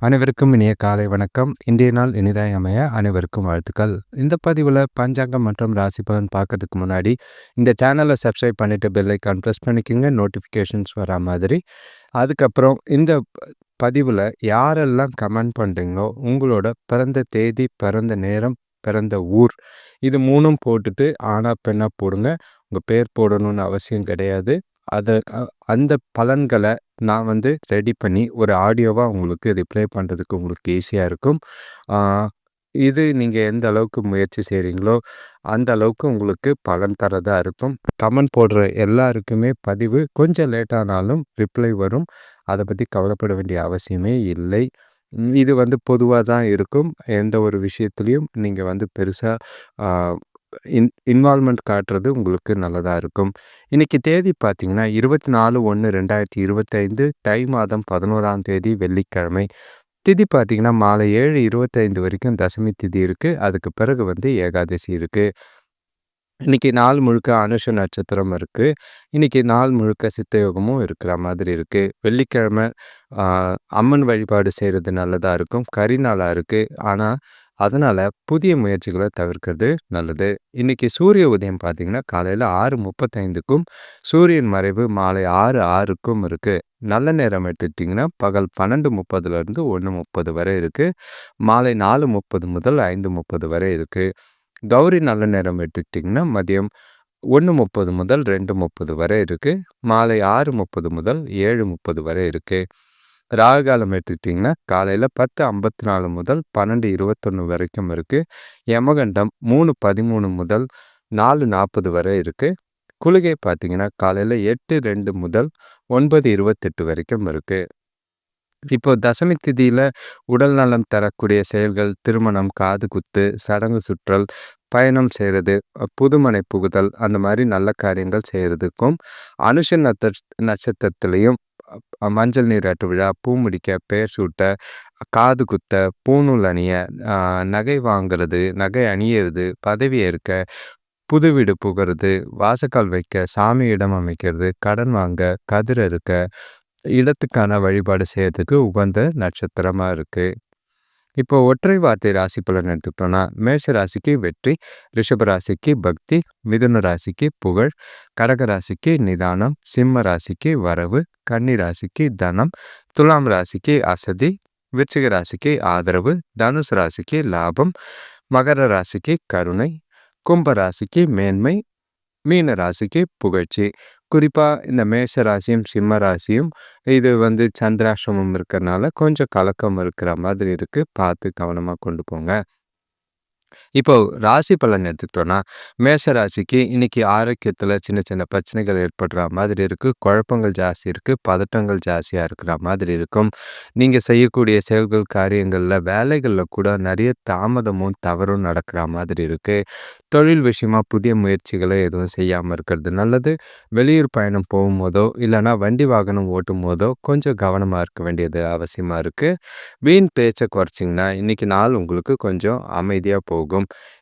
அனைவருக்கும் இனிய காலை வணக்கம். இன்றைய நாள் இனிதாய் அமைய அனைவருக்கும் வாழ்த்துக்கள். இந்த பதிவில் பஞ்சாங்கம் மற்றும் ராசி பலன் பார்க்கறதுக்கு முன்னாடி இந்த சேனலை சப்ஸ்கிரைப் பண்ணிவிட்டு பெல் ஐக்கான் ப்ரெஸ் பண்ணிக்கோங்க, நோட்டிஃபிகேஷன்ஸ் வரா மாதிரி. அதுக்கப்புறம் இந்த பதிவில் யாரெல்லாம் கமெண்ட் பண்ணுறீங்களோ உங்களோட பிறந்த தேதி, பிறந்த நேரம், பிறந்த ஊர் இது மூணும் போட்டுட்டு ஆனா பெண்ணா போடுங்க. உங்கள் பேர் போடணும்னு அவசியம் கிடையாது. அதை அந்த பலன்களை நான் ரெடி பண்ணி ஒரு ஆடியோவாக உங்களுக்கு ரிப்ளை பண்ணுறதுக்கு உங்களுக்கு ஈஸியாக இருக்கும். இது நீங்கள் எந்த அளவுக்கு முயற்சி செய்கிறீங்களோ அந்த அளவுக்கு உங்களுக்கு பலன் தரதா இருக்கும். கமெண்ட் போடுற எல்லாருக்குமே பதிவு கொஞ்சம் லேட்டானாலும் ரிப்ளை வரும். அதை பற்றி கவலைப்பட வேண்டிய அவசியமே இல்லை. இது பொதுவாக தான் இருக்கும். எந்த ஒரு விஷயத்துலையும் நீங்கள் பெருசாக இன்வால்மெண்ட் காட்டுறது உங்களுக்கு நல்லதாக இருக்கும். இன்றைக்கி தேதி பார்த்திங்கன்னா 24/1/2025 தை மாதம் 11ஆம் தேதி வெள்ளிக்கிழமை. திதி பார்த்திங்கன்னா மாலை 7:25 வரைக்கும் தசமி திதி இருக்குது. அதுக்கு பிறகு ஏகாதசி இருக்குது. இன்றைக்கி நாள் முழுக்க அனுஷ நட்சத்திரம் இருக்குது. இன்றைக்கி நாள் முழுக்க சித்தயோகமும் இருக்கிற மாதிரி இருக்குது. வெள்ளிக்கிழமை அம்மன் வழிபாடு செய்கிறது நல்லதாக இருக்கும். கரி நாளாக இருக்குது. ஆனால் அதனால் புதிய முயற்சிகளை தவிர்க்கிறது நல்லது. இன்றைக்கி சூரிய உதயம் பார்த்திங்கன்னா காலையில் 6:35க்கும் சூரியன் மறைவு மாலை 6:06க்கும் இருக்குது. நல்ல நேரம் எடுத்துக்கிட்டிங்கன்னா பகல் 12:30லேருந்து 1:30 வரை இருக்குது. மாலை 4:30 முதல் 5:30 வரை இருக்குது. கௌரி நல்ல நேரம் எடுத்துக்கிட்டிங்கன்னா மதியம் 1:30 முதல் 2:30 வரை இருக்குது. மாலை 6:30 முதல் 7:30 வரை இருக்குது. ராகு காலம் எடுத்துக்கிட்டிங்கன்னா காலையில் 10:54 முதல் 12:21 வரைக்கும் இருக்குது. யமகண்டம் 3:13 முதல் 4:40 வரை இருக்குது. குளிகை பார்த்திங்கன்னா காலையில் 8:02 முதல் 9:28 வரைக்கும் இருக்குது. இப்போ தசமி திதியில் உடல் நலம் தரக்கூடிய செயல்கள் திருமணம், காது குத்து, சடங்கு சுற்றல், பயணம் செய்கிறது, புதுமனை புகுதல், அந்த மாதிரி நல்ல காரியங்கள் செய்கிறதுக்கும் அனுஷ நட்சத்திரத்துலேயும் மஞ்சள் நீராட்டு விழா, பூ முடிக்க, பெயர் சூட்ட, காது குத்த, பூநூல் அணிய, நகை வாங்கிறது, நகை அணியிறது, பதவி ஏற்க, புது வீடு புகிறது, வாசக்கால் வைக்க, சாமி இடம் அமைக்கிறது, கடன் வாங்க, கதிர் அறுக்க, இடத்துக்கான வழிபாடு செய்யறதுக்கு உகந்த நட்சத்திரமாக இருக்குது. இப்போ ஒற்றை வார்த்தை ராசி பலன் எடுத்துக்கிட்டோன்னா மேஷ ராசிக்கு வெற்றி, ரிஷப ராசிக்கு பக்தி, மிதுன ராசிக்கு புகழ், கடக ராசிக்கு நிதானம், சிம்ம ராசிக்கு வரவு, கன்னி ராசிக்கு தனம், துலாம் ராசிக்கு அசதி, விருச்சிக ராசிக்கு ஆதரவு, தனுசு ராசிக்கு லாபம், மகர ராசிக்கு கருணை, கும்ப ராசிக்கு மேன்மை, மீன ராசிக்கு புகழ்ச்சி. குறிப்பாக இந்த மேஷ ராசியும் சிம்ம ராசியும் இது சந்திராஷ்டமம் இருக்கிறனால கொஞ்சம் கலக்கம் இருக்கிற மாதிரி இருக்குது. பார்த்து கவனமாக கொண்டு போங்க. இப்போ ராசி பலன் எடுத்துக்கிட்டோன்னா மேஷ ராசிக்கு இன்றைக்கி ஆரோக்கியத்தில் சின்ன சின்ன பிரச்சனைகள் ஏற்படுற மாதிரி இருக்குது. குழப்பங்கள் ஜாஸ்தி இருக்குது. பதட்டங்கள் ஜாஸ்தியாக இருக்கிற மாதிரி இருக்கும். நீங்கள் செய்யக்கூடிய செயல்கள் காரியங்களில் வேலைகளில் கூட நிறைய தாமதமும் தவறும் நடக்கிற மாதிரி இருக்குது. தொழில் விஷயமாக புதிய முயற்சிகளை எதுவும் செய்யாமல் இருக்கிறது நல்லது. வெளியூர் பயணம் போகும்போதோ இல்லைனா வண்டி வாகனம் ஓட்டும் போதோ கொஞ்சம் கவனமாக இருக்க வேண்டியது அவசியமாக இருக்குது. வீண் பேச்சை குறைச்சிங்கன்னா இன்றைக்கி நாள் உங்களுக்கு கொஞ்சம் அமைதியாக போகும்.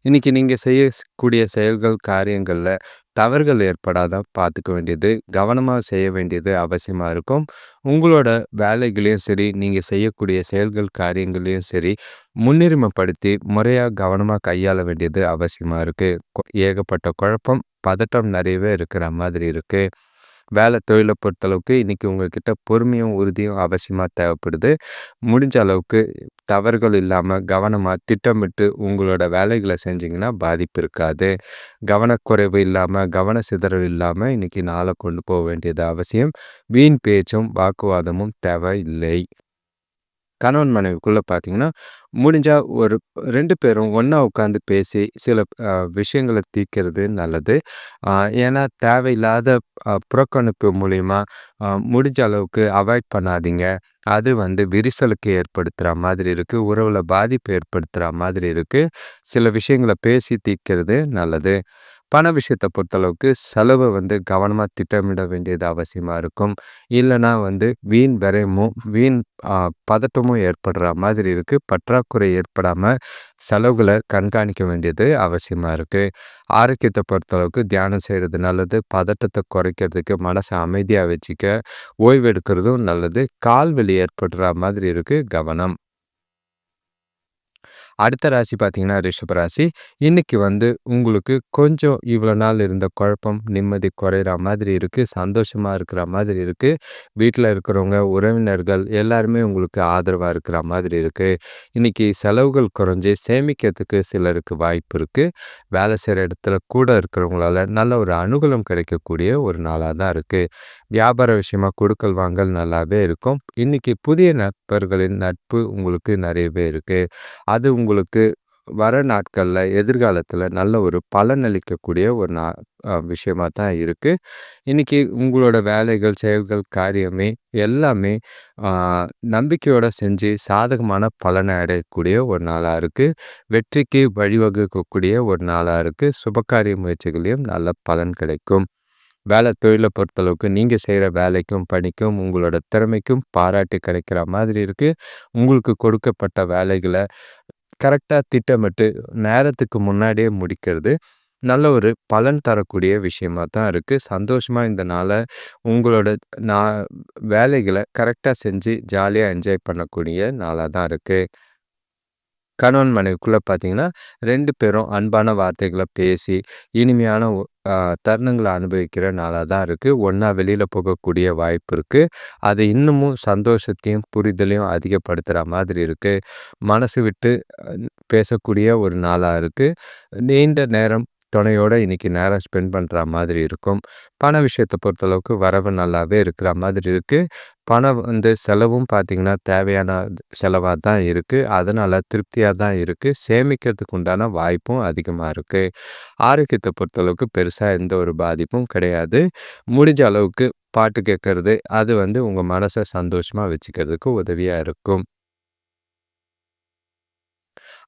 இன்னைக்கு நீங்கள் செய்யக்கூடிய செயல்கள் காரியங்களில் தவறுகள் ஏற்படாத பார்த்துக்க வேண்டியது, கவனமாக செய்ய வேண்டியது அவசியமாக இருக்கும். உங்களோட வேலைகளையும் சரி, நீங்கள் செய்யக்கூடிய செயல்கள் காரியங்களையும் சரி முன்னுரிமைப்படுத்தி முறையாக கவனமாக கையாள வேண்டியது அவசியமாக இருக்குது. ஏகப்பட்ட குழப்பம், பதட்டம் நிறையவே இருக்கிற மாதிரி இருக்குது. வேலை தொழிலை பொறுத்தளவுக்கு இன்றைக்கி உங்கள்கிட்ட பொறுமையும் உறுதியும் அவசியமாக தேவைப்படுது. முடிஞ்ச அளவுக்கு தவறுகள் இல்லாமல் கவனமாக திட்டமிட்டு உங்களோட வேலைகளை செஞ்சிங்கன்னா பாதிப்பு இருக்காது. கவனக்குறைவு இல்லாமல், கவன சிதறல் இல்லாமல் இன்றைக்கி நாளை கொண்டு போக வேண்டியது அவசியம். வீண் பேச்சும் வாக்குவாதமும் தேவையில்லை. கணவன் மனைவிக்குள்ளே பார்த்திங்கன்னா முடிஞ்சால் ஒரு 2 பேரும் ஒன்றா உட்காந்து பேசி சில விஷயங்களை தீர்க்கிறது நல்லது. ஏன்னா தேவையில்லாத புறக்கணிப்பு மூலிமா முடிஞ்ச அளவுக்கு அவாய்ட் பண்ணாதீங்க. அது விரிசலுக்கு ஏற்படுத்துகிற மாதிரி இருக்குது. உறவில் பாதிப்பு ஏற்படுத்துகிற மாதிரி இருக்குது. சில விஷயங்களை பேசி தீர்க்கிறது நல்லது. பண விஷயத்தை பொறுத்தளவுக்கு செலவை கவனமாக திட்டமிட வேண்டியது அவசியமாக இருக்கும். இல்லைனா வீண் விரயமும் வீண் பதட்டமும் ஏற்படுற மாதிரி இருக்குது. பற்றாக்குறை ஏற்படாமல் செலவுகளை கண்காணிக்க வேண்டியது அவசியமாக இருக்குது. ஆரோக்கியத்தை பொறுத்தளவுக்கு தியானம் செய்கிறது நல்லது. பதட்டத்தை குறைக்கிறதுக்கு மனசை அமைதியாக வச்சுக்க ஓய்வு எடுக்கிறதும் நல்லது. கால் வலி ஏற்படுற மாதிரி இருக்குது, கவனம். அடுத்த ராசி பார்த்தீங்கன்னா, ரிஷப ராசி. இன்னைக்கு வந்து உங்களுக்கு கொஞ்சம் இவ்வளோ நாள் இருந்த குழப்பம், நிம்மதி குறையிற மாதிரி இருக்கு. சந்தோஷமா இருக்கிற மாதிரி இருக்கு. வீட்ல இருக்கிறவங்க, உறவினர்கள் எல்லாருமே உங்களுக்கு ஆதரவா இருக்கிற மாதிரி இருக்கு. இன்னைக்கு செலவுகள் குறைஞ்சு சேமிக்கிறதுக்கு சிலருக்கு வாய்ப்பு இருக்கு. வேலை செய்ற இடத்துல கூட இருக்கிறவங்களால நல்ல ஒரு அனுகூலம் கிடைக்கக்கூடிய ஒரு நாளா தான் இருக்கு. வியாபார விஷயமா குடுக்கல் வாங்கல் நல்லாவே இருக்கும். இன்னைக்கு புதிய நண்பர்களின் நட்பு உங்களுக்கு நிறையவே இருக்கு. அது உங்களுக்கு வர நாட்கள்ல, எதிர்காலத்துல நல்ல ஒரு பலனளிக்கக்கூடிய ஒரு விஷயமா தான் இருக்கு. இன்னைக்கு உங்களோட வேலைகள், செயல்கள், காரியமே எல்லாமே ஆ நம்பிக்கையோட செஞ்சு சாதகமான பலனை அடையக்கூடிய ஒரு நாளா இருக்கு. வெற்றிக்கு வழிவகுக்கக்கூடிய ஒரு நாளா இருக்கு. சுபகாரிய முயற்சிகளையும் நல்ல பலன் கிடைக்கும். வேலை தொழில பொறுத்தளவுக்கு நீங்க செய்ற வேலைக்கும், பணிக்கும், உங்களோட திறமைக்கும் பாராட்டு கிடைக்கிற மாதிரி இருக்கு. உங்களுக்கு கொடுக்கப்பட்ட வேலைகள கரெக்ட்டா திட்டமிட்டு நேரத்துக்கு முன்னாடியே முடிக்கிறது, நல்ல ஒரு பலன் தரக்கூடிய விஷயமா தான் இருக்கு. சந்தோஷமா இந்த நாள உங்களோட நா வேலைகள கரெக்ட்டா செஞ்சு ஜாலியா என்ஜாய் பண்ணக்கூடிய நாளா தான் இருக்கு. கணவன் மனைவிக்குள்ள பார்த்தீங்கன்னா, 2 பேரும் அன்பான வார்த்தைகள பேசி, இனிமையான அ தருணங்கள அனுபவிக்கிற நாளா தான் இருக்கு. ஒண்ணா வெளியில போகக்கூடிய வாய்ப்பு இருக்கு. அது இன்னமும் சந்தோஷத்தையும், புரிதலையும் அதிகப்படுத்துற மாதிரி இருக்கு. மனசு விட்டு அ பேசக்கூடிய ஒரு நாளா இருக்கு. நீண்ட நேரம் துணையோட இன்னைக்கு நேரம் ஸ்பெண்ட் பண்ற மாதிரி இருக்கும். பண விஷயத்த பொறுத்தளவுக்கு வரவு நல்லாவே இருக்கிற மாதிரி இருக்கு. பணம் வந்து செலவும் பார்த்தீங்கன்னா, தேவையான செலவா தான் இருக்கு. அதனால திருப்தியா தான் இருக்கு. சேமிக்கிறதுக்கு உண்டான வாய்ப்பும் அதிகமா இருக்கு. ஆரோக்கியத்த பொறுத்தளவுக்கு பெருசா எந்த ஒரு பாதிப்பும் கிடையாது. முடிஞ்ச அளவுக்கு பாட்டு கேட்கறது, அது வந்து உங்க மனச சந்தோஷமா வச்சுக்கிறதுக்கு உதவியா இருக்கும்.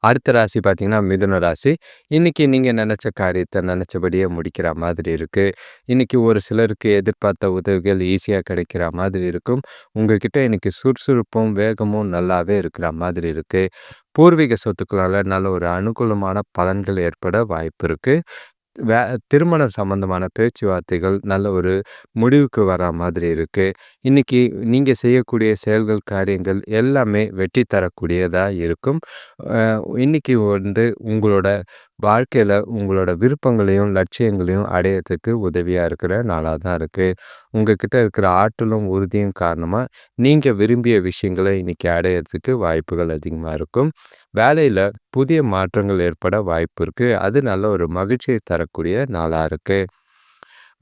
அடுத்த ராசி பார்த்தீங்கன்னா, மிதுன ராசி. இன்னைக்கு நீங்க நெனச்ச காரியத்த நெனச்சபடியே முடிக்கிற மாதிரி இருக்கு. இன்னைக்கு ஒரு சிலருக்கு எதிர்பார்த்த உதவிகள் ஈஸியா கிடைக்கிற மாதிரி இருக்கும். உங்ககிட்ட இன்னைக்கு சுறுசுறுப்பும், வேகமும் நல்லாவே இருக்கிற மாதிரி இருக்கு. பூர்வீக சொத்துக்களால நல்ல ஒரு அனுகூலமான பலன்கள் ஏற்பட வாய்ப்பு இருக்கு. வே திருமணம் சம்பந்தமான பேச்சுவார்த்தைகள் நல்ல ஒரு முடிவுக்கு வரா மாதிரி இருக்கு. இன்னைக்கு நீங்க செய்யக்கூடிய செயல்கள், காரியங்கள் எல்லாமே வெற்றி தரக்கூடியதா இருக்கும். அ இன்னைக்கு வந்து உங்களோட வாழ்க்கையில உங்களோட விருப்பங்களையும், லட்சியங்களையும் அடையறதுக்கு உதவியா இருக்கிற நாளா தான் இருக்கு. உங்ககிட்ட இருக்கிற ஆற்றலும், உறுதியும் காரணமா நீங்க விரும்பிய விஷயங்கள இன்னைக்கு அடையறதுக்கு வாய்ப்புகள் அதிகமா இருக்கும். வேலையில புதிய மாற்றங்கள் ஏற்பட வாய்ப்பு இருக்கு. அது நல்ல ஒரு மகிழ்ச்சியை தரக்கூடிய நாளா இருக்கு.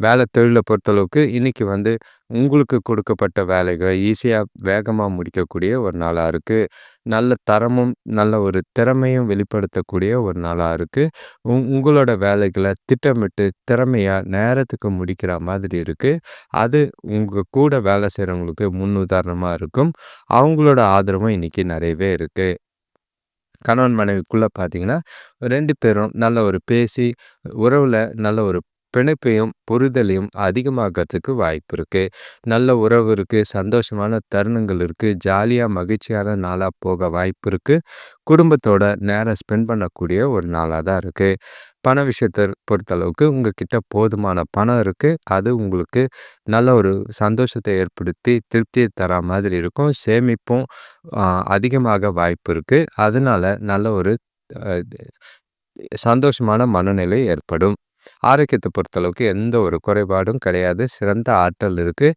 வேலை தொழில பொறுத்தளவுக்கு இன்னைக்கு வந்து உங்களுக்கு கொடுக்கப்பட்ட வேலைகள ஈஸியா, வேகமா முடிக்கக்கூடிய ஒரு நாளா இருக்கு. நல்ல தரமும், நல்ல ஒரு திறமையும் வெளிப்படுத்தக்கூடிய ஒரு நாளா இருக்கு. உங்களோட வேலைகள திட்டமிட்டு, திறமையா, நேரத்துக்கு முடிக்கிற மாதிரி இருக்கு. அது உங்க கூட வேலை செய்றவங்களுக்கு முன்னுதாரணமா இருக்கும். அவங்களோட ஆதரவும் இன்னைக்கு நிறையவே இருக்கு. கணவன் மனைவிக்குள்ள பார்த்தீங்கன்னா, 2 பேரும் நல்ல ஒரு பேசி, உறவுல நல்ல ஒரு பிணைப்பையும், புரிதலையும் அதிகமாக்கறதுக்கு வாய்ப்பு இருக்கு. நல்ல உறவு இருக்கு, சந்தோஷமான தருணங்கள் இருக்கு, ஜாலியா மகிழ்ச்சியான நாளா போக வாய்ப்பு இருக்கு. குடும்பத்தோட நேரம் ஸ்பெண்ட் பண்ணக்கூடிய ஒரு நாளா தான் இருக்கு. பண விஷயத்த பொறுத்தளவுக்கு உங்ககிட்ட போதுமான பணம் இருக்கு. அது உங்களுக்கு நல்ல ஒரு சந்தோஷத்தை ஏற்படுத்தி, திருப்திய தரா மாதிரி இருக்கும். சேமிப்பும் அ அதிகமாக வாய்ப்பு இருக்கு. அதனால நல்ல ஒரு அ சந்தோஷமான மனநிலை ஏற்படும். ஆரோக்கியத்த பொறுத்தளவுக்கு எந்த ஒரு குறைபாடும் கிடையாது. சிறந்த ஆற்றல் இருக்கு.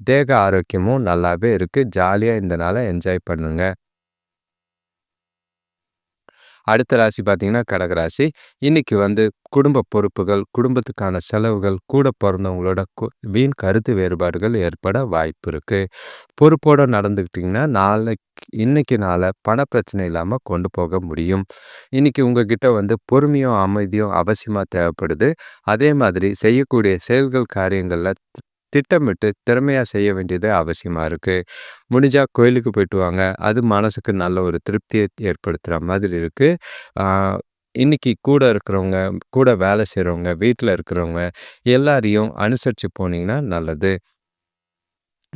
தேக ஆரோக்கியமும் நல்லாவே இருக்கு. ஜாலியா இந்த நாள என்ஜாய் பண்ணுங்க. அடுத்த ராசி பார்த்தீங்கன்னா, கடகராசி. இன்னைக்கு வந்து குடும்ப பொறுப்புகள், குடும்பத்துக்கான செலவுகள், கூட பொறந்தவங்களோட வீண் கருத்து வேறுபாடுகள் ஏற்பட வாய்ப்பு இருக்கு. பொறுப்போட நடந்துக்கிட்டீங்கன்னா, இன்னைக்கு நாள பண பிரச்சனை இல்லாம கொண்டு போக முடியும். இன்னைக்கு உங்ககிட்ட வந்து பொறுமையும், அமைதியும் அவசியமா தேவைப்படுது. அதே மாதிரி செய்யக்கூடிய செயல்கள், காரியங்கள்ல திட்டமிட்டு திறமையா செய்ய வேண்டியது அவசியமா இருக்கு. முடிஞ்சா கோயிலுக்கு போயிட்டு வாங்க. அது மனசுக்கு நல்ல ஒரு திருப்திய ஏற்படுத்துற மாதிரி இருக்கு. ஆ இன்னைக்கு கூட இருக்கிறவங்க, கூட வேலை செய்றவங்க, வீட்ல இருக்கிறவங்க எல்லாரையும் அனுசரிச்சு போனீங்கன்னா நல்லது.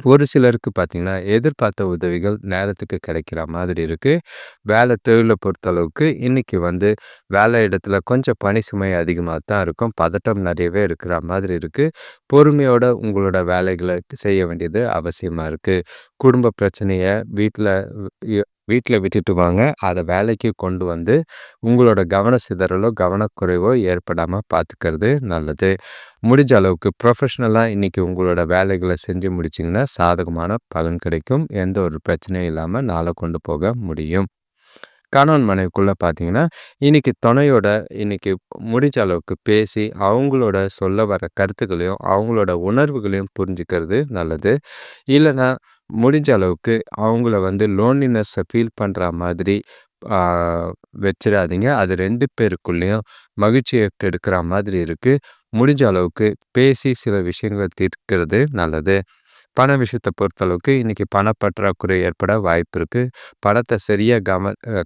ஒரு சிலருக்கு பார்த்தீங்கன்னா, எதிர்பார்த்த உதவிகள் நேரத்துக்கு கிடைக்கிற மாதிரி இருக்கு. வேலை தொழில பொறுத்தளவுக்கு இன்னைக்கு வந்து வேலை இடத்துல கொஞ்சம் பணி சுமை அதிகமா தான் இருக்கும். பதட்டம் நிறையவே இருக்கிற மாதிரி இருக்கு. பொறுமையோட உங்களோட வேலைகள செய்ய வேண்டியது அவசியமா இருக்கு. குடும்ப பிரச்சனைய வீட்ல வீட்ல விட்டுட்டு வாங்க. அத வேலைக்கு கொண்டு வந்து உங்களோட கவன சிதறலோ, கவனக்குறைவோ ஏற்படாம பார்த்துக்கிறது நல்லது. முடிஞ்ச அளவுக்கு ப்ரொஃபஷ்னலா இன்னைக்கு உங்களோட வேலைகள செஞ்சு முடிச்சிங்கன்னா, சாதகமான பலன் கிடைக்கும். எந்த ஒரு பிரச்சனையும் இல்லாம நாள கொண்டு போக முடியும். கணவன் மனைவிக்குள்ள பார்த்தீங்கன்னா, இன்னைக்கு முடிஞ்ச அளவுக்கு பேசி, அவங்களோட சொல்ல வர கருத்துக்களையும், அவங்களோட உணர்வுகளையும் புரிஞ்சுக்கிறது நல்லது. இல்லன்னா, முடிஞ்ச அளவுக்கு அவங்கள வந்து லோன்லினெஸ்ஸ ஃபீல் பண்ற மாதிரி ஆ வச்சிராதீங்க. அது 2 பேருக்குள்ளயும் மகிழ்ச்சிய கெடுக்கிற மாதிரி இருக்கு. முடிஞ்ச அளவுக்கு பேசி சில விஷயங்கள தீர்க்கிறது நல்லது. பண விஷயத்த பொறுத்தளவுக்கு இன்னைக்கு பணப்பற்றாக்குறை ஏற்பட வாய்ப்பு இருக்கு. பணத்த சரியா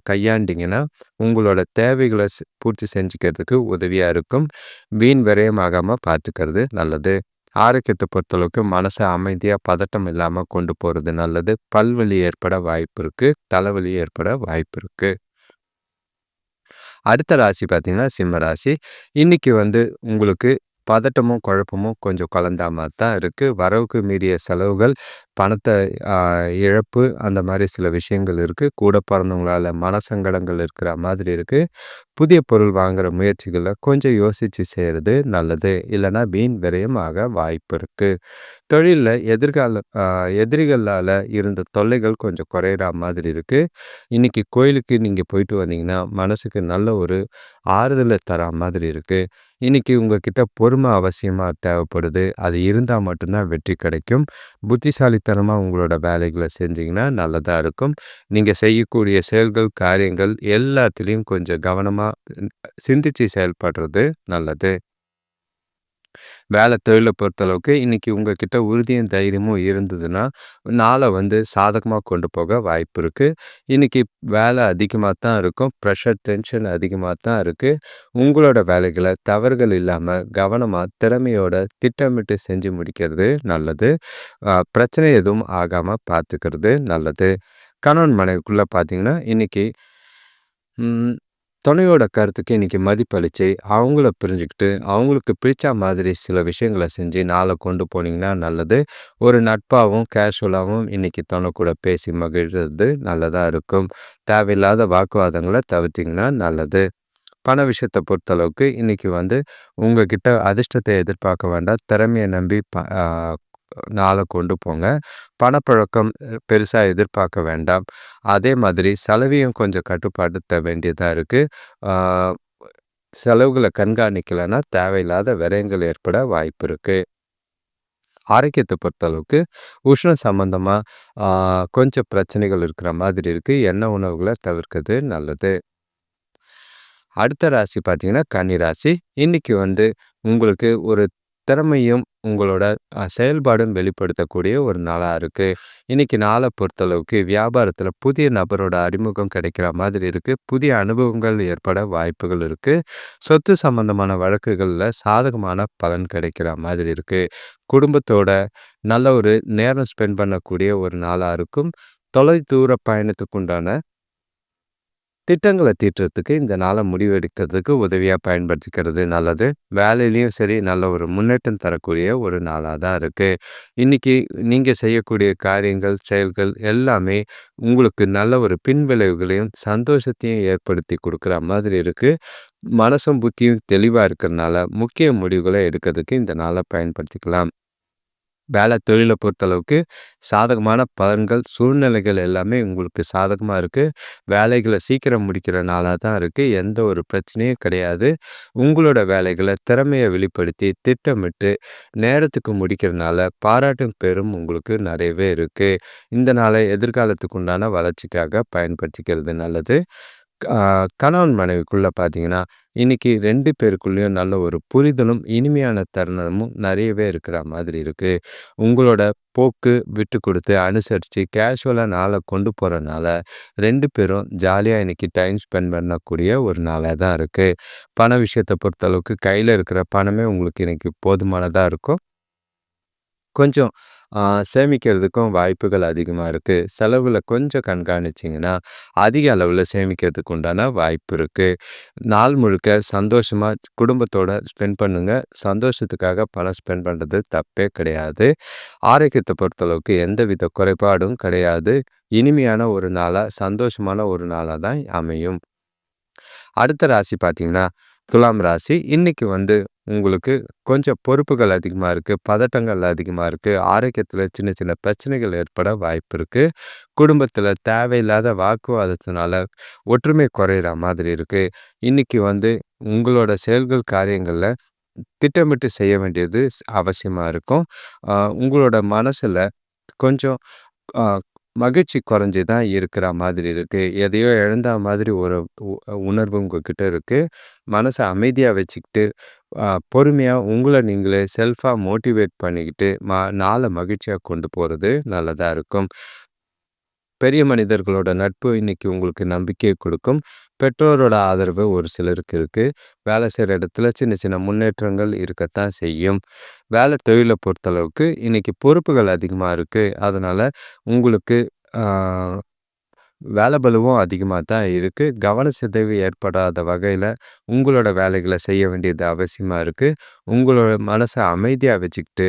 கையாண்டீங்கன்னா, உங்களோட தேவைகள பூர்த்தி செஞ்சுக்கிறதுக்கு உதவியா இருக்கும். வீண் விரயமாகாம பார்த்துக்கிறது நல்லது. ஆரோக்கியத்த பொறுத்தளவுக்கு மனச அமைதியா, பதட்டம் இல்லாம கொண்டு போறது நல்லது. பல்வலி ஏற்பட வாய்ப்பு இருக்கு. தலைவலி ஏற்பட வாய்ப்பு இருக்கு. அடுத்த ராசி பார்த்தீங்கன்னா, சிம்ம ராசி. இன்னைக்கு வந்து உங்களுக்கு பதட்டமும், குழப்பமும் கொஞ்சம் கலந்தா மாரி தான் இருக்கு. வரவுக்கு மீறிய செலவுகள், பணத்த அ இழப்பு அந்த மாரி சில விஷயங்கள் இருக்கு. கூட பிறந்தவங்களால மனசங்கடங்கள் இருக்கிற மாதிரி இருக்கு. புதிய பொருள் வாங்குற முயற்சிகள கொஞ்சம் யோசிச்சு செய்றது நல்லது. இல்லன்னா வீண் விரயம் ஆக வாய்ப்பு இருக்கு. தொழில்ல எதிரிகளால இருந்த தொல்லைகள் கொஞ்சம் குறையிற மாதிரி இருக்கு. இன்னைக்கு கோயிலுக்கு நீங்க போயிட்டு வந்தீங்கன்னா, மனசுக்கு நல்ல ஒரு ஆறுதல தரா மாதிரி இருக்கு. இன்னைக்கு உங்ககிட்ட பொறுமை அவசியமா தேவைப்படுது. அது இருந்தா மட்டும் தான் வெற்றி கிடைக்கும். புத்திசாலித்தனமா உங்களோட வேலைகள செஞ்சீங்கன்னா நல்லதா இருக்கும். நீங்க செய்யக்கூடிய செயல்கள், காரியங்கள் எல்லாத்துலயும் கொஞ்சம் கவனமா சிந்திச்சு செயல்படுறது நல்லது. தொழில பொறுத்தளவுக்கு இன்னைக்கு உங்ககிட்ட உறுதியும், தைரியமும் இருந்ததுன்னா, நாள வந்து சாதகமா கொண்டு போக வாய்ப்பு இருக்கு. இன்னைக்கு வேலை அதிகமா தான் இருக்கும். ப்ரெஷர், டென்ஷன் அதிகமா தான் இருக்கு. உங்களோட வேலைகள தவறுகள் இல்லாம கவனமா, திறமையோட திட்டமிட்டு செஞ்சு முடிக்கிறது நல்லது. பிரச்சனை எதுவும் ஆகாம பார்த்துக்கிறது நல்லது. கணவன் மனைவிக்குள்ள பார்த்தீங்கன்னா, இன்னைக்கு ம். துணையோட கருத்துக்கு இன்னைக்கு மதிப்பளிச்சு, அவங்கள புரிஞ்சுக்கிட்டு, அவங்களுக்கு பிடிச்ச மாதிரி சில விஷயங்கள செஞ்சு நாள கொண்டு போனீங்கன்னா நல்லது. ஒரு நட்பாவும், கேஷுவலாவும் இன்னைக்கு துணை கூட பேசி மகிழ்றது நல்லதா இருக்கும். தேவையில்லாத வாக்குவாதங்கள தவிர்த்தீங்கன்னா நல்லது. பண விஷயத்த பொறுத்தளவுக்கு இன்னைக்கு வந்து உங்ககிட்ட அதிர்ஷ்டத்த எதிர்பார்க்க வேண்டாம். திறமைய நம்பி நாள கொண்டு போங்க. பணப்புழக்கம் பெருசா எதிர்பார்க்க வேண்டாம். அதே மாதிரி செலவையும் கொஞ்சம் கட்டுப்படுத்த வேண்டியதா இருக்கு. ஆ செலவுகள கண்காணிக்கலன்னா தேவையில்லாத விரயங்கள் ஏற்பட வாய்ப்பு இருக்கு. ஆரோக்கியத்த பொறுத்தளவுக்கு உஷ்ண சம்பந்தமா ஆ கொஞ்சம் பிரச்சனைகள் இருக்கிற மாதிரி இருக்கு. எண்ணெய் உணவுகள தவிர்க்கிறது நல்லது. அடுத்த ராசி பார்த்தீங்கன்னா, கன்னி ராசி. இன்னைக்கு வந்து உங்களுக்கு ஒரு திறமையும், உங்களோட செயல்பாடும் வெளிப்படுத்தக்கூடிய ஒரு நாளா இருக்கு. இன்னைக்கு நாள பொறுத்தளவுக்கு வியாபாரத்தில புதிய நபரோட அறிமுகம் கிடைக்கிற மாதிரி இருக்கு. புதிய அனுபவங்கள் ஏற்பட வாய்ப்புகள் இருக்கு. சொத்து சம்பந்தமான வழக்குகள்ல சாதகமான பலன் கிடைக்கிற மாதிரி இருக்கு. குடும்பத்தோட நல்ல ஒரு நேரம் ஸ்பெண்ட் பண்ணக்கூடிய ஒரு நாளா இருக்கும். தொலைதூர பயணத்துக்கு உண்டான திட்டங்கள தீட்டுறதுக்கு இந்த நாள முடிவெடுக்கிறதுக்கு உதவியா பயன்படுத்திக்கிறது நல்லது. வேலையிலயும் சரி, நல்ல ஒரு முன்னேற்றம் தரக்கூடிய ஒரு நாளா தான் இருக்கு. இன்னைக்கு நீங்க செய்யக்கூடிய காரியங்கள், செயல்கள் எல்லாமே உங்களுக்கு நல்ல ஒரு பின்விளைவுகளையும், சந்தோஷத்தையும் ஏற்படுத்தி குடுக்குற மாதிரி இருக்கு. மனசும், புத்தியும் தெளிவா இருக்கிறனால, முக்கிய முடிவுகள எடுக்கிறதுக்கு இந்த நாள பயன்படுத்திக்கலாம். தொழில பொறுத்தளவுக்கு சாதகமான பலன்கள், சூழ்நிலைகள் எல்லாமே உங்களுக்கு சாதகமா இருக்கு. வேலைகள சீக்கிரம் முடிக்கிற நாளா தான் இருக்கு. எந்த ஒரு பிரச்சனையும் கிடையாது. உங்களோட வேலைகள திறமைய வெளிப்படுத்தி, திட்டமிட்டு, நேரத்துக்கு முடிக்கிறனால பாராட்டும் பேரும் உங்களுக்கு நிறையவே இருக்கு. இந்த நாளை எதிர்காலத்துக்கு உண்டான வளர்ச்சிக்காக பயன்படுத்திக்கிறது நல்லது. ஆ கணவன் மனைவிக்குள்ள பார்த்தீங்கன்னா, இன்னைக்கு 2 பேருக்குள்ளயும் நல்ல ஒரு புரிதலும், இனிமையான தருணமும் நிறையவே இருக்கிற மாதிரி இருக்கு. உங்களோட போக்கு விட்டு குடுத்து, அனுசரிச்சு, கேஷுவலா நாள கொண்டு போறனால, 2 பேரும் ஜாலியா இன்னைக்கு டைம் ஸ்பெண்ட் பண்ணக்கூடிய ஒரு நாளா தான் இருக்கு. பண விஷயத்த பொறுத்தளவுக்கு கையில இருக்கிற பணமே உங்களுக்கு இன்னைக்கு போதுமானதா இருக்கும். கொஞ்சம் ஆ சேமிக்கிறதுக்கும் வாய்ப்புகள் அதிகமா இருக்கு. செலவுல கொஞ்சம் கண்காணிச்சீங்கன்னா, அதிக அளவுல சேமிக்கிறதுக்கு உண்டான வாய்ப்பு இருக்கு. நாள் முழுக்க சந்தோஷமா குடும்பத்தோட ஸ்பெண்ட் பண்ணுங்க. சந்தோஷத்துக்காக பணம் ஸ்பெண்ட் பண்றது தப்பே கிடையாது. ஆரோக்கியத்த பொறுத்தளவுக்கு எந்தவித குறைபாடும் கிடையாது. இனிமையான ஒரு நாளா, சந்தோஷமான ஒரு நாளா தான் அமையும். அடுத்த ராசி பார்த்தீங்கன்னா, துலாம் ராசி. இன்னைக்கு வந்து உங்களுக்கு கொஞ்சம் பொறுப்புகள் அதிகமா இருக்கு. பதட்டங்கள் அதிகமா இருக்கு. ஆரோக்கியத்தில சின்ன சின்ன பிரச்சனைகள் ஏற்பட வாய்ப்பு இருக்கு. குடும்பத்தில தேவையில்லாத வாக்குவாதத்தினால ஒற்றுமை குறையிற மாதிரி இருக்கு. இன்னைக்கு வந்து உங்களோட செயல்கள், காரியங்கள்ல திட்டமிட்டு செய்ய வேண்டியது அவசியமா இருக்கும். அ உங்களோட மனசுல கொஞ்சம் அ மகிழ்ச்சி குறைஞ்சு தான் இருக்கிற மாதிரி இருக்கு. எதையோ இழந்தா மாதிரி ஒரு உ உணர்வு உங்ககிட்ட இருக்கு. மனச அமைதியா வச்சுக்கிட்டு, பொறுமையா உங்கள நீங்களே செல்ஃபா மோட்டிவேட் பண்ணிக்கிட்டு, நாள மகிழ்ச்சியா கொண்டு போறது நல்லதா இருக்கும். பெரிய மனிதர்களோட நட்பு இன்னைக்கு உங்களுக்கு நம்பிக்கையை கொடுக்கும். பெற்றோரோட ஆதரவு ஒரு சிலருக்கு இருக்கு. வேலை செய்ற இடத்துல சின்ன சின்ன முன்னேற்றங்கள் இருக்கத்தான் செய்யும். தொழில பொறுத்தளவுக்கு இன்னைக்கு பொறுப்புகள் அதிகமா இருக்கு. அதனால உங்களுக்கு ஆ வேலை பளுவும் அதிகமா தான் இருக்கு. கவன சிதைவு ஏற்படாத வகையில உங்களோட வேலைகள செய்ய வேண்டியது அவசியமா இருக்கு. உங்களோட மனச அமைதியா வச்சுக்கிட்டு,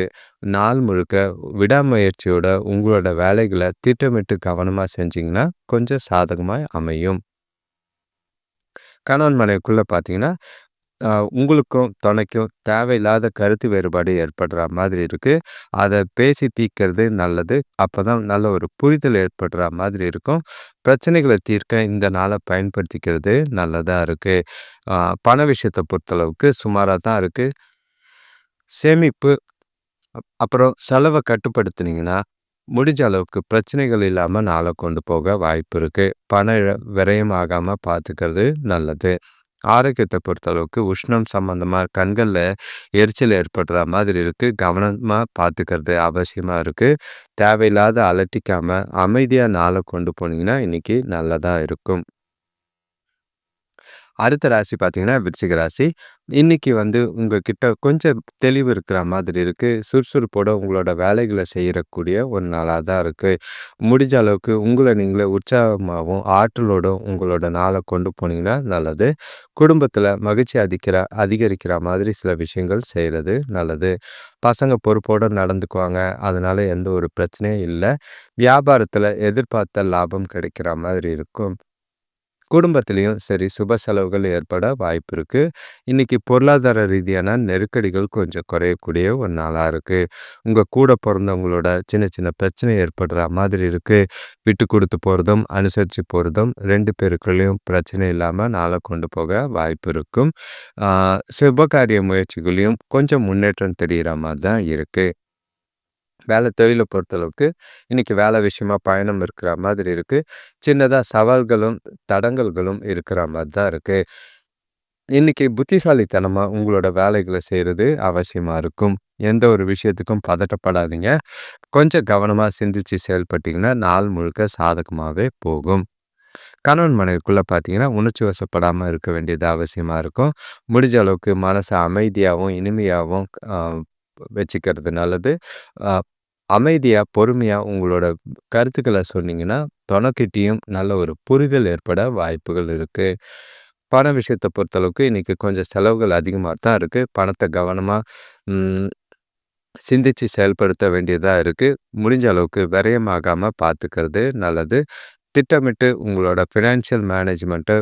நாள் முழுக்க விடாமுயற்சியோட உங்களோட வேலைகள திட்டமிட்டு கவனமா செஞ்சீங்கன்னா, கொஞ்சம் சாதகமா அமையும். கணவன் மனைவிக்குள்ள பார்த்தீங்கன்னா, அ உங்களுக்கும் துணைக்கும் தேவையில்லாத கருத்து வேறுபாடு ஏற்படுற மாதிரி இருக்கு. அத பேசி தீர்க்கிறது நல்லது. அப்பதான் நல்ல ஒரு புரிதல் ஏற்படுற மாதிரி இருக்கும். பிரச்சனைகள தீர்க்க இந்த நாள பயன்படுத்திக்கிறது நல்லதா இருக்கு. அ பண விஷயத்த பொறுத்தளவுக்கு சுமாரா தான் இருக்கு. சேமிப்பு அப்புறம் செலவ கட்டுப்படுத்துனீங்கன்னா, முடிஞ்ச அளவுக்கு பிரச்சனைகள் இல்லாம நாள கொண்டு போக வாய்ப்பு இருக்கு. பண விரயம் ஆகாம பார்த்துக்கிறது நல்லது. ஆரோக்கியத்த பொறுத்தளவுக்கு உஷ்ணம் சம்மந்தமா கண்கள்ல எரிச்சல் ஏற்படுற மாதிரி இருக்கு. கவனமா பார்த்துக்கிறது அவசியமா இருக்கு. தேவையில்லாத அலட்டிக்காம அமைதியா நாள கொண்டு போனீங்கன்னா, இன்னைக்கு நல்லதா இருக்கும். அடுத்த ராசி பார்த்தீங்கன்னா, விருச்சிக ராசி. இன்னைக்கு வந்து உங்ககிட்ட கொஞ்சம் தெளிவு இருக்கிற மாதிரி இருக்கு. சுறுசுறுப்போட உங்களோட வேலைகள செய்யக்கூடிய ஒரு நாளா தான் இருக்கு. முடிஞ்ச அளவுக்கு உங்கள நீங்களே உற்சாகமாவும், ஆற்றலோடும் உங்களோட நாள கொண்டு போனீங்கன்னா நல்லது. குடும்பத்தில மகிழ்ச்சி அதிகரிக்கிற மாதிரி சில விஷயங்கள் செய்றது நல்லது. பசங்க பொறுப்போட நடந்துக்குவாங்க. அதனால எந்த ஒரு பிரச்சனையும் இல்ல. வியாபாரத்தில எதிர்பார்த்த லாபம் கிடைக்கிற மாதிரி இருக்கும். குடும்பத்திலயும் சரி, சுப செலவுகள் ஏற்பட வாய்ப்பு இருக்கு. இன்னைக்கு பொருளாதார ரீதியான நெருக்கடிகள் கொஞ்சம் குறையக்கூடிய ஒரு நாளா இருக்கு. உங்க கூட பொறந்தவங்களோட சின்ன சின்ன பிரச்சனை ஏற்படுற மாதிரி இருக்கு. விட்டு குடுத்து போறதும், அனுசரிச்சு போறதும் 2 பேருக்குள்ளயும் பிரச்சனை இல்லாம நாள கொண்டு போக வாய்ப்பு இருக்கும். ஆ சுபகாரிய முயற்சிகளையும் கொஞ்சம் முன்னேற்றம் தெரியிற மாரி தான் இருக்கு. தொழில பொறுத்தளவுக்கு, இன்னைக்கு வேலை விஷயமா பயணம் இருக்கிற மாதிரி இருக்கு. சின்னதா சவால்களும், தடங்கல்களும் இருக்கிற மாரி தான் இருக்கு. இன்னைக்கு புத்திசாலித்தனமா உங்களோட வேலைகள செய்றது அவசியமா இருக்கும். எந்த ஒரு விஷயத்துக்கும் பதட்டப்படாதீங்க. கொஞ்சம் கவனமா சிந்திச்சு செயல்பட்டீங்கன்னா, நாள் முழுக்க சாதகமாவே போகும். கணவன் மனைவிக்குள்ள பார்த்தீங்கன்னா, உணர்ச்சி வசப்படாம இருக்க வேண்டியது அவசியமா இருக்கும். முடிஞ்ச அளவுக்கு மனச அமைதியாவும், இனிமையாவும் வச்சுக்கிறது நல்லது. அ அமைதியா, பொறுமையா உங்களோட கருத்துக்கள சொன்னீங்கன்னா, தொணைக்கிட்டயும் நல்ல ஒரு புரிதல் ஏற்பட வாய்ப்புகள் இருக்கு. பண விஷயத்த பொறுத்தளவுக்கு இன்னைக்கு கொஞ்சம் செலவுகள் அதிகமா தான் இருக்கு. பணத்த கவனமா ம் சிந்திச்சு செயல்படுத்த வேண்டியதா இருக்கு. முடிஞ்ச அளவுக்கு விரயமாகாம பார்த்துக்கிறது நல்லது. திட்டமிட்டு உங்களோட ஃபினான்ஷியல் மேனேஜ்மெண்ட்ட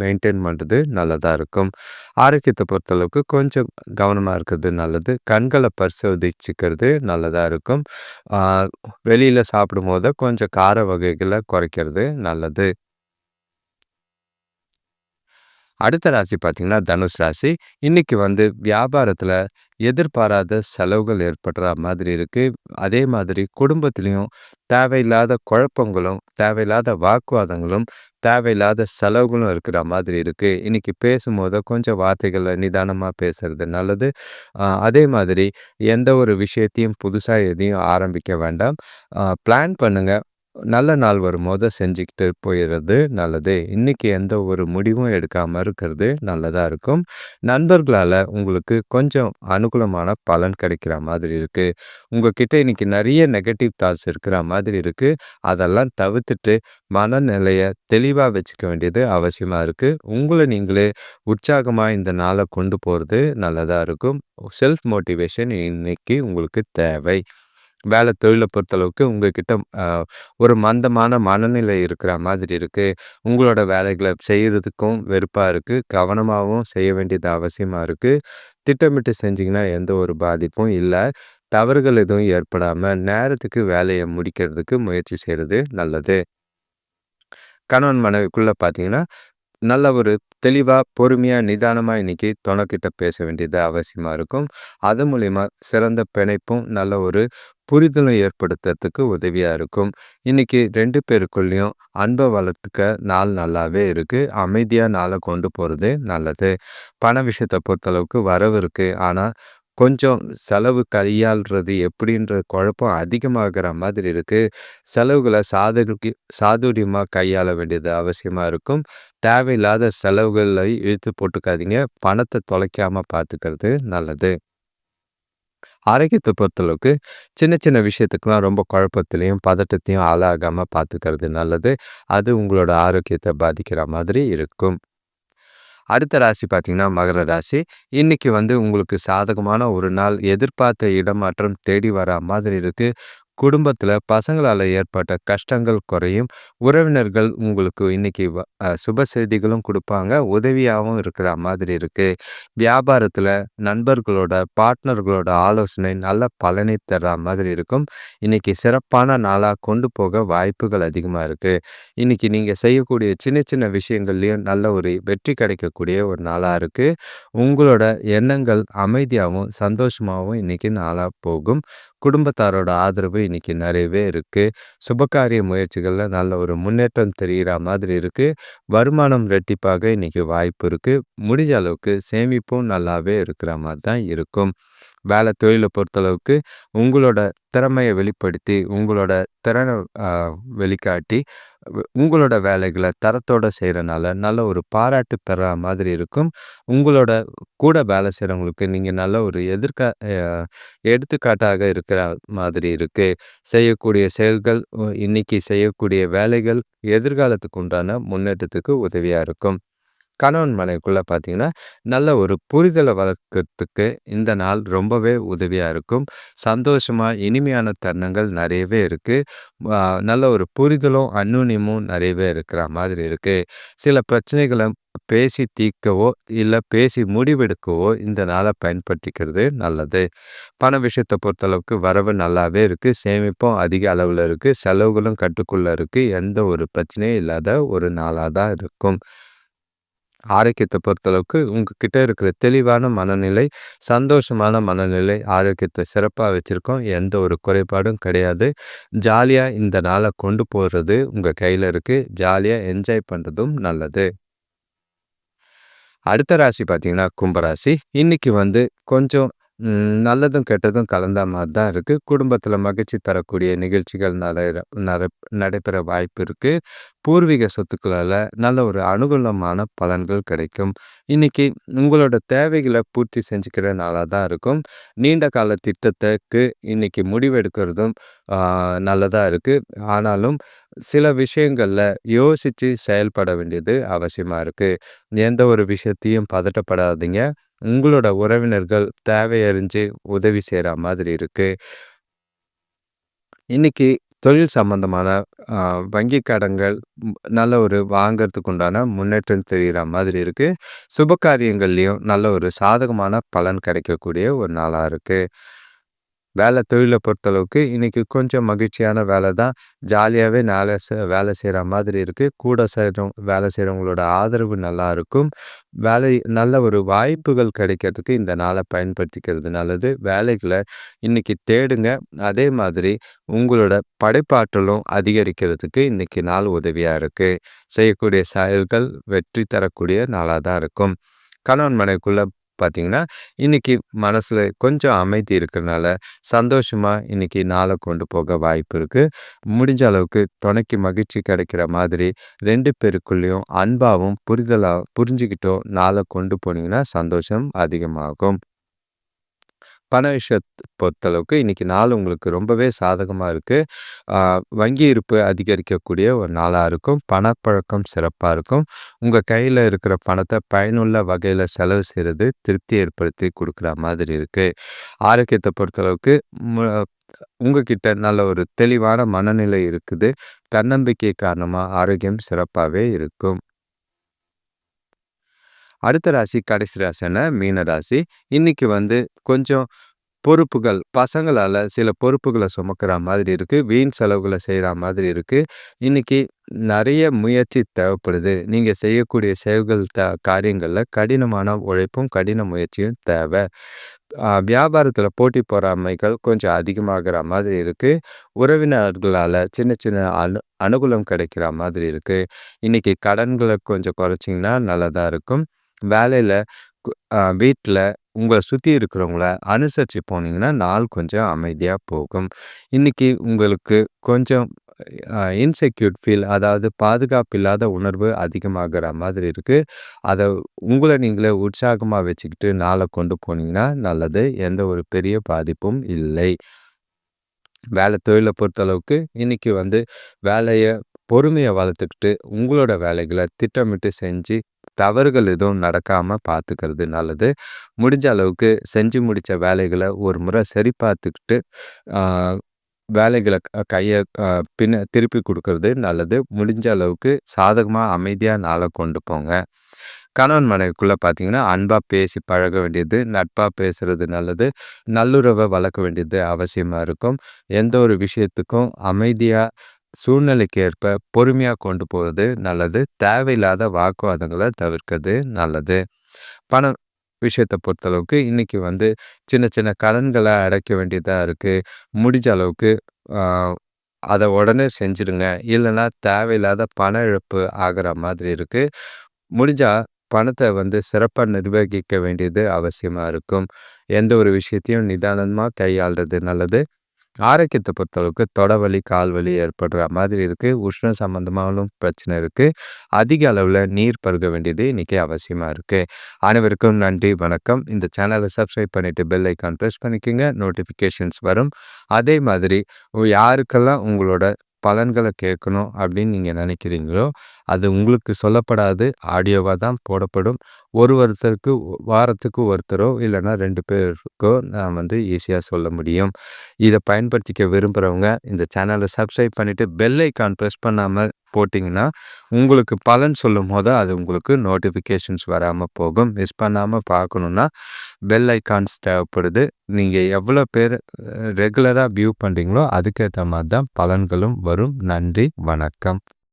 மெயின்டெயின் பண்றது நல்லதா இருக்கும். ஆரோக்கியத்த பொறுத்தளவுக்கு கொஞ்சம் கவனமா இருக்கிறது நல்லது. கண்கள பரிசோதிச்சுக்கிறது நல்லதா இருக்கும். ஆ வெளியில சாப்பிடும்போது கொஞ்சம் கார வகைகள குறைக்கிறது நல்லது. அடுத்த ராசி பார்த்தீங்கன்னா, தனுஷ் ராசி. இன்னைக்கு வந்து வியாபாரத்தில எதிர்பாராத செலவுகள் ஏற்படுற மாதிரி இருக்கு. அதே மாதிரி குடும்பத்திலயும் தேவையில்லாத குழப்பங்களும், தேவையில்லாத வாக்குவாதங்களும், தேவையில்லாத செலவுகளும் இருக்கிற மாதிரி இருக்கு. இன்னைக்கு பேசும்போது கொஞ்சம் வார்த்தைகள நிதானமா பேசுறது நல்லது. அதே மாதிரி எந்த ஒரு விஷயத்தையும் புதுசா எதையும் ஆரம்பிக்க வேண்டாம். பிளான் பண்ணுங்க. நல்ல நாள் வரும்போது செஞ்சுக்கிட்டு போயிறது நல்லது. இன்னைக்கு எந்த ஒரு முடிவும் எடுக்காம இருக்கிறது நல்லதா இருக்கும். நண்பர்களால உங்களுக்கு கொஞ்சம் அனுகூலமான பலன் கிடைக்கிற மாதிரி இருக்கு. உங்ககிட்ட இன்னைக்கு நெறைய நெகட்டிவ் தாட்ஸ் இருக்கிற மாதிரி இருக்கு. அதெல்லாம் தவிர்த்துட்டு மனநிலைய தெளிவா வச்சுக்க வேண்டியது அவசியமா இருக்கு. உங்கள நீங்களே உற்சாகமா இந்த நாள கொண்டு போறது நல்லதா இருக்கும். செல்ஃப் மோட்டிவேஷன் இன்னைக்கு உங்களுக்கு தேவை. வேலை தொழில பொறுத்தளவுக்கு உங்ககிட்ட அ ஒரு மந்தமான மனநிலை இருக்கிற மாதிரி இருக்கு. உங்களோட வேலைகள செய்றதுக்கும் வெறுப்பா இருக்கு. கவனமாவும் செய்ய வேண்டியது அவசியமா இருக்கு. திட்டமிட்டு செஞ்சீங்கன்னா எந்த ஒரு பாதிப்பும் இல்ல. தவறுகள் எதுவும் ஏற்படாம நேரத்துக்கு வேலைய முடிக்கிறதுக்கு முயற்சி செய்றது நல்லது. கணவன் மனைவிக்குள்ள பார்த்தீங்கன்னா நல்ல ஒரு தெளிவா, பொறுமையா, நிதானமா இன்னைக்கு தொணைக்கிட்ட பேச வேண்டியது அவசியமா இருக்கும். அது மூலியமா சிறந்த பிணைப்பும், நல்ல ஒரு புரிதலும் ஏற்படுத்துறதுக்கு உதவியா இருக்கும். இன்னைக்கு 2 பேருக்குள்ளயும் அன்ப வளர்த்துக்க நாள் நல்லாவே இருக்கு. அமைதியா நாள கொண்டு போறது நல்லது. பண விஷயத்த பொறுத்தளவுக்கு வரவு இருக்கு. ஆனா, கொஞ்சம் செலவு கையாள்றது எப்படின்ற குழப்பம் அதிகமாகிற மாதிரி இருக்கு. செலவுகள சாதுரியமா கையாள வேண்டியது அவசியமா இருக்கும். தேவையில்லாத செலவுகளை இழுத்து போட்டுக்காதீங்க. பணத்த தொலைக்காம பார்த்துக்கிறது நல்லது. ஆரோக்கியத்த பொறுத்தளவுக்கு சின்ன சின்ன விஷயத்துக்கெல்லாம் ரொம்ப குழப்பத்திலயும், பதட்டத்தையும் ஆளாகாம பார்த்துக்கிறது நல்லது. அது உங்களோட ஆரோக்கியத்த பாதிக்கிற மாதிரி இருக்கும். அடுத்த ராசி பார்த்தீங்கன்னா, மகர ராசி. இன்னைக்கு உங்களுக்கு சாதகமான ஒரு நாள். எதிர்பார்த்த இடமாற்றம் தேடி வரா மாதிரி இருக்கு. குடும்பத்தில பசங்களால ஏற்பட்ட கஷ்டங்கள் குறையும். உறவினர்கள் உங்களுக்கு இன்னைக்கு சுப செய்திகளும் குடுப்பாங்க. உதவியாவும் இருக்கிற மாதிரி இருக்கு. வியாபாரத்தில நண்பர்களோட, பார்ட்னர்களோட ஆலோசனை நல்ல பலனை தர்ற மாதிரி இருக்கும். இன்னைக்கு சிறப்பான நாளா கொண்டு போக வாய்ப்புகள் அதிகமா இருக்கு. இன்னைக்கு நீங்க செய்யக்கூடிய சின்ன சின்ன விஷயங்கள்லயும் நல்ல ஒரு வெற்றி கிடைக்கக்கூடிய ஒரு நாளா இருக்கு. உங்களோட எண்ணங்கள் அமைதியாவும், சந்தோஷமாவும் இன்னைக்கு நாளா போகும். குடும்பத்தாரோட ஆதரவு இன்னைக்கு நிறையவே இருக்கு. சுபகாரிய முயற்சிகள்ல நல்ல ஒரு முன்னேற்றம் தெரியிற மாதிரி இருக்கு. வருமானம் ரெட்டிப்பாக இன்னைக்கு வாய்ப்பு இருக்கு. முடிஞ்ச அளவுக்கு சேமிப்பும் நல்லாவே இருக்கிற மாரி தான் இருக்கும். வேலை தொழில பொறுத்தளவுக்கு உங்களோட திறமைய வெளிப்படுத்தி, உங்களோட திறன அ வெளிக்காட்டி, உங்களோட வேலைகள தரத்தோட செய்றனால நல்ல ஒரு பாராட்டு பெறா மாதிரி இருக்கும். உங்களோட கூட வேலை செய்றவங்களுக்கு நீங்க நல்ல ஒரு எடுத்துக்காட்டாக இருக்கிற மாதிரி இருக்கு. செய்யக்கூடிய செயல்கள், இன்னைக்கு செய்யக்கூடிய வேலைகள் எதிர்காலத்துக்கு உண்டான முன்னேற்றத்துக்கு உதவியா இருக்கும். கணவன் மனைவிக்குள்ள பார்த்தீங்கன்னா, நல்ல ஒரு புரிதல வளர்க்கறதுக்கு இந்த நாள் ரொம்பவே உதவியா இருக்கும். சந்தோஷமா, இனிமையான தருணங்கள் நெறையவே இருக்கு. அ நல்ல ஒரு புரிதலும், அந்யோன்யமும் நெறையவே இருக்கிற மாதிரி இருக்கு. சில பிரச்சனைகள பேசி தீர்க்கவோ, இல்ல பேசி முடிவெடுக்கவோ இந்த நாள பயன்படுத்திக்கிறது நல்லது. பண விஷயத்த பொறுத்தளவுக்கு வரவு நல்லாவே இருக்கு. சேமிப்பும் அதிக அளவுல இருக்கு. செலவுகளும் கட்டுக்குள்ள இருக்கு. எந்த ஒரு பிரச்சனையும் இல்லாத ஒரு நாளா தான் இருக்கும். ஆரோக்கியத்த பொறுத்தளவுக்கு உங்ககிட்ட இருக்கிற தெளிவான மனநிலை, சந்தோஷமான மனநிலை ஆரோக்கியத்த சிறப்பா வச்சிருக்கும். எந்த ஒரு குறைபாடும் கிடையாது. ஜாலியா இந்த நாள கொண்டு போறது உங்க கையில இருக்கு. ஜாலியா என்ஜாய் பண்றதும் நல்லது. அடுத்த ராசி பார்த்தீங்கன்னா, கும்பராசி. இன்னைக்கு கொஞ்சம் நல்லதும், கெட்டதும் கலந்த மாரி தான் இருக்கு. குடும்பத்தில மகிழ்ச்சி தரக்கூடிய நிகழ்ச்சிகள் நடைபெற வாய்ப்பு இருக்கு. பூர்வீக சொத்துக்களால நல்ல ஒரு அனுகூலமான பலன்கள் கிடைக்கும். இன்னைக்கு உங்களோட தேவைகள பூர்த்தி செஞ்சுக்கிற நாளா தான் இருக்கும். நீண்ட கால திட்டத்துக்கு இன்னைக்கு முடிவெடுக்கிறதும் ஆ நல்லதா இருக்கு. ஆனாலும் சில விஷயங்கள்ல யோசிச்சு செயல்பட வேண்டியது அவசியமா இருக்கு. எந்த ஒரு விஷயத்தையும் பதட்டப்படாதீங்க. உங்களோட உறவினர்கள் தேவையறிஞ்சு உதவி செய்ற மாதிரி இருக்கு. இன்னைக்கு தொழில் சம்பந்தமான அ வங்கி கடன்கள் நல்ல ஒரு வாங்கறதுக்கு உண்டான முன்னேற்றம் தெரியிற மாதிரி இருக்கு. சுப காரியங்கள்லயும் நல்ல ஒரு சாதகமான பலன் கிடைக்கக்கூடிய ஒரு நாளா இருக்கு. வேலை தொழில பொறுத்தளவுக்கு இன்னைக்கு கொஞ்சம் மகிழ்ச்சியான வேலை தான். ஜாலியாவே வேலை செய்ற மாதிரி இருக்கு. கூட வேலை செய்றவங்களோட ஆதரவு நல்லா இருக்கும். நல்ல ஒரு வாய்ப்புகள் கிடைக்கிறதுக்கு இந்த நாள பயன்படுத்திக்கிறது நல்லது. வேலைகள இன்னைக்கு தேடுங்க. அதே மாதிரி உங்களோட படைப்பாற்றலும் அதிகரிக்கிறதுக்கு இன்னைக்கு நாள் உதவியா இருக்கு. செய்யக்கூடிய செயல்கள் வெற்றி தரக்கூடிய நாளா தான் இருக்கும். கணவன் மனைவிக்குள்ள பார்த்தீங்கன்னா, இன்னைக்கு மனசுல கொஞ்சம் அமைதி இருக்கிறனால, சந்தோஷமா இன்னைக்கு நாள கொண்டு போக வாய்ப்பு இருக்கு. முடிஞ்ச அளவுக்கு துணைக்கு மகிழ்ச்சி கிடைக்கிற மாதிரி 2 பேருக்குள்ளயும் அன்பாவும், புரிஞ்சுகிட்டோ நாள கொண்டு போனீங்கன்னா சந்தோஷம் அதிகமாகும். பண விஷயத்த பொறுத்தளவுக்கு இன்னைக்கு நாள் உங்களுக்கு ரொம்பவே சாதகமா இருக்கு. ஆ வங்கி இருப்பு அதிகரிக்கக்கூடிய ஒரு நாளா இருக்கும். பணப்பழக்கம் சிறப்பா இருக்கும். உங்க கையில இருக்கிற பணத்த பயனுள்ள வகையில செலவு செய்றது திருப்தி ஏற்படுத்தி குடுக்குற மாதிரி இருக்கு. ஆரோக்கியத்த பொறுத்தளவுக்கு மு உங்ககிட்ட நல்ல ஒரு தெளிவான மனநிலை இருக்குது. தன்னம்பிக்கை காரணமா ஆரோக்கியம் சிறப்பாவே இருக்கும். அடுத்த ராசி கடைசி ராசியான மீன ராசி. இன்னைக்கு கொஞ்சம் பொறுப்புகள் பசங்களால சில பொறுப்புகள சுமக்கிற மாதிரி இருக்கு. வீண் செலவுகள செய்ற மாதிரி இருக்கு. இன்னைக்கு நெறைய முயற்சி தேவைப்படுது. நீங்க செய்யக்கூடிய செயல்கள் காரியங்கள்ல கடினமான உழைப்பும், கடின முயற்சியும் தேவ. வியாபாரத்துல போட்டி பொறாமைகள் கொஞ்சம் அதிகமாகுற மாதிரி இருக்கு. உறவினர்களால சின்ன சின்ன அனுகூலம் கிடைக்கிற மாதிரி இருக்கு. இன்னைக்கு கடன்கள கொஞ்சம் குறைச்சீங்கன்னா நல்லதா இருக்கும். வேலையில வீட்ல உங்கள சுத்தி இருக்கிறவங்கள அனுசரிச்சு போனீங்கன்னா, நாள் கொஞ்சம் அமைதியா போகும். இன்னைக்கு உங்களுக்கு கொஞ்சம் இன்செக்யூர்ட் ஃபீல் அதாவது பாதுகாப்பு இல்லாத உணர்வு அதிகமாகுற மாதிரி இருக்கு. அத உங்கள நீங்களே உற்சாகமா வச்சுக்கிட்டு நாள கொண்டு போனீங்கன்னா நல்லது. எந்த ஒரு பெரிய பாதிப்பும் இல்லை. தொழில பொறுத்தளவுக்கு இன்னைக்கு வேலைய பொறுமைய வளர்த்துக்கிட்டு, உங்களோட வேலைகள திட்டமிட்டு செஞ்சு, தவறுகள் எதுவும் நடக்காம பார்த்துக்கிறது நல்லது. முடிஞ்ச அளவுக்கு செஞ்சு முடிச்ச வேலைகள ஒரு முறை சரி பார்த்துக்கிட்டு, ஆ வேலைகள கைய திருப்பி குடுக்கறது நல்லது. முடிஞ்ச அளவுக்கு சாதகமா, அமைதியா நாள கொண்டு போங்க. கணவன் மனைவிக்குள்ள பார்த்தீங்கன்னா, அன்பா பேசி பழக வேண்டியது, நட்பா பேசுறது நல்லது. நல்லுறவ வளர்க்க வேண்டியது அவசியமா இருக்கும். எந்த ஒரு விஷயத்துக்கும் அமைதியா, சூழ்நிலைக்கு ஏற்ப பொறுமையா கொண்டு போவது நல்லது. தேவையில்லாத வாக்குவாதங்கள தவிர்க்கிறது நல்லது. பணம் விஷயத்த பொறுத்தளவுக்கு இன்னைக்கு சின்ன சின்ன கடன்கள அடைக்க வேண்டியதா இருக்கு. முடிஞ்ச அளவுக்கு ஆ அத உடனே செஞ்சுடுங்க. இல்லன்னா தேவையில்லாத பண இழப்பு ஆகுற மாதிரி இருக்கு. முடிஞ்சா பணத்த சிறப்பா நிர்வகிக்க வேண்டியது அவசியமா இருக்கும். எந்த ஒரு விஷயத்தையும் நிதானமா கையாள்றது நல்லது. ஆரோக்கியத்த பொறுத்தளவுக்கு தொடவலி, கால்வலி ஏற்படுற மாதிரி இருக்கு. உஷ்ண சம்பந்தமாலும் பிரச்சனை இருக்கு. அதிக அளவுல நீர் பருக வேண்டியது இன்னைக்கு அவசியமா இருக்கு. அனைவருக்கும் நன்றி, வணக்கம். இந்த சேனல சப்ஸ்கிரைப் பண்ணிட்டு பெல் ஐகான் பிரஸ் பண்ணிக்கங்க. நோட்டிஃபிகேஷன்ஸ் வரும். அதே மாதிரி யாருக்கெல்லாம் உங்களோட பலன்கள கேட்கணும் அப்படின்னு நீங்க நினைக்கிறீங்களோ, அது உங்களுக்கு சொல்லப்படாது. ஆடியோவா தான் போடப்படும். ஒருத்தருக்கு வாரத்துக்கு ஒருத்தரோ இல்லன்னா 2 பேருக்கோ நான் ஈஸியா சொல்ல முடியும். இத பயன்படுத்திக்க விரும்புறவங்க இந்த சேனல சப்ஸ்கிரைப் பண்ணிட்டு பெல் ஐகான் பிரஸ் பண்ணாம போட்டீங்கன்னா, உங்களுக்கு பலன் சொல்லும்போது அது உங்களுக்கு நோட்டிஃபிகேஷன்ஸ் வராம போகும். மிஸ் பண்ணாம பார்க்கணும்னா பெல் ஐகான்ஸ் தேவைப்படுது. நீங்க எவ்வளோ பேர் ரெகுலரா வியூ பண்றீங்களோ, அதுக்கேத்த மாரி தான் பலன்களும் வரும். நன்றி, வணக்கம்.